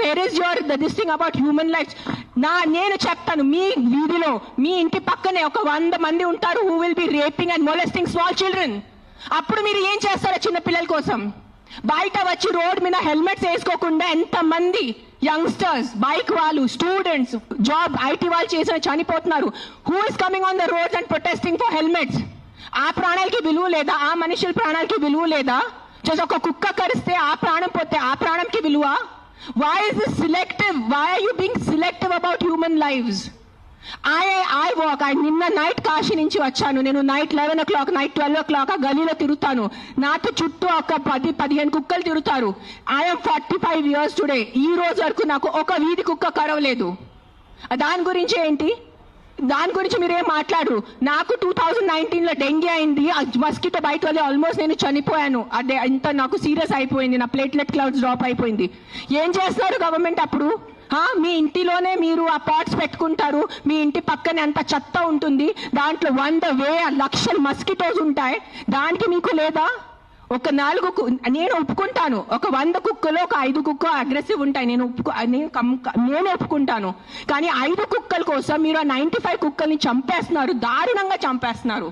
Where is your this thing about human life? నేను చెప్తాను, మీ వీధిలో మీ ఇంటి పక్కనే ఒక 100 మంది ఉంటారు who will be raping and molesting small children. అప్పుడు మీరు ఏం చేస్తారో చిన్న పిల్లల కోసం? బయట వచ్చి రోడ్ మీద హెల్మెట్స్ వేసుకోకుండా ఎంతమంది యంగ్స్టర్స్, బైక్ వాళ్ళు, స్టూడెంట్స్, జాబ్ ఐటీ వాళ్ళు చేసిన చనిపోతున్నారు. Who is coming on the roads and protesting for helmets? ఆ ప్రాణాలకి విలువ లేదా? ఆ మనుషుల ప్రాణాలకి విలువ లేదా? జస్ట్ ఒక కుక్క కరిస్తే ఆ ప్రాణం పోతే ఆ ప్రాణంకి విలువ? Why is this selective? Why are you being selective about human lives? I walk. నిన్న నైట్ కాశీ నుంచి వచ్చాను. నేను నైట్ 11 o'clock, నైట్ 12 o'clock ఆ గలీలో తిరుగుతాను. నాతో చుట్టూ ఒక 10-15 కుక్కలు తిరుగుతారు. I'm 45 years today. ఈ రోజు వరకు నాకు ఒక వీధి కుక్క కరవలేదు. దాని గురించి ఏంటి? దాని గురించి మీరేం మాట్లాడరు. నాకు 2019లో డెంగీ అయింది. మస్కిటో బైట్ వల్ల ఆల్మోస్ట్ నేను చనిపోయాను. అదే ఇంత నాకు సీరియస్ అయిపోయింది. నా ప్లేట్లెట్ క్లౌడ్స్ డ్రాప్ అయిపోయింది. ఏం చేస్తారు గవర్నమెంట్ అప్పుడు? మీ ఇంటిలోనే మీరు ఆ పాట్స్ పెట్టుకుంటారు. మీ ఇంటి పక్కనే అంత చెత్త ఉంటుంది. దాంట్లో 100,000 లక్షల మస్కిటోస్ ఉంటాయి. దానికి మీకు లేదా? ఒక 4 నేను ఒప్పుకుంటాను. ఒక 100 కుక్కలో ఒక 5 కుక్క అగ్రెసివ్ ఉంటాయి. నేను ఒప్పుకుంటాను. కానీ 5 కుక్కల కోసం మీరు ఆ 95 కుక్కల్ని చంపేస్తున్నారు, దారుణంగా చంపేస్తున్నారు.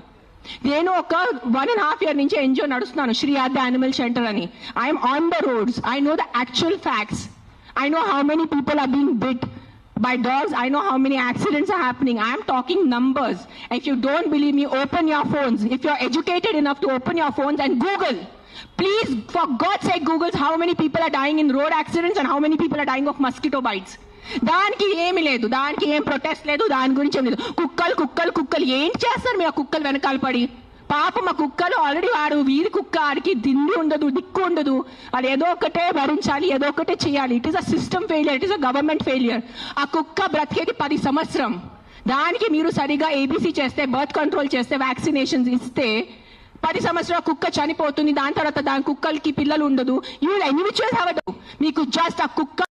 నేను ఒక 1.5 year నుంచి ఎన్జిఓ నడుస్తున్నాను, శ్రీ ఆద్య యానిమల్ షెల్టర్ అని. I'm on the roads. I know the actual facts. I know how many people are being bit by dogs. I know how many accidents are happening. I am talking numbers. If you don't believe me, open your phones. If you're educated enough to open your phones and Google. Please, for God's sake, Google how many people are dying in road accidents and how many people are dying of mosquito bites. దానికి ఏమి లేదు, దానికి ఏం protest లేదు, దాని గురించి ఏం లేదు. కుక్కలు ఏం చేస్తారు మీరు? ఆ కుక్కలు వెనకాల పడి పాపం మా కుక్కలు ఆల్రెడీ వాడు వీధి కుక్క, ఆడికి దిండి ఉండదు, దిక్కు ఉండదు. అది ఏదో ఒకటే భరించాలి, ఏదో ఒకటే చేయాలి. It is a system failure, it is a government failure. ఆ కుక్క బ్రతికేది 10 సంవత్సరం. దానికి మీరు సరిగా ఏబీసీ చేస్తే, బర్త్ కంట్రోల్ చేస్తే, వ్యాక్సినేషన్స్ ఇస్తే 10 సంవత్సరాల కుక్క చనిపోతుంది. దాని తర్వాత దాని కుక్కలకి పిల్లలు ఉండదు. You will any which ways have. మీకు జస్ట్ ఆ కుక్క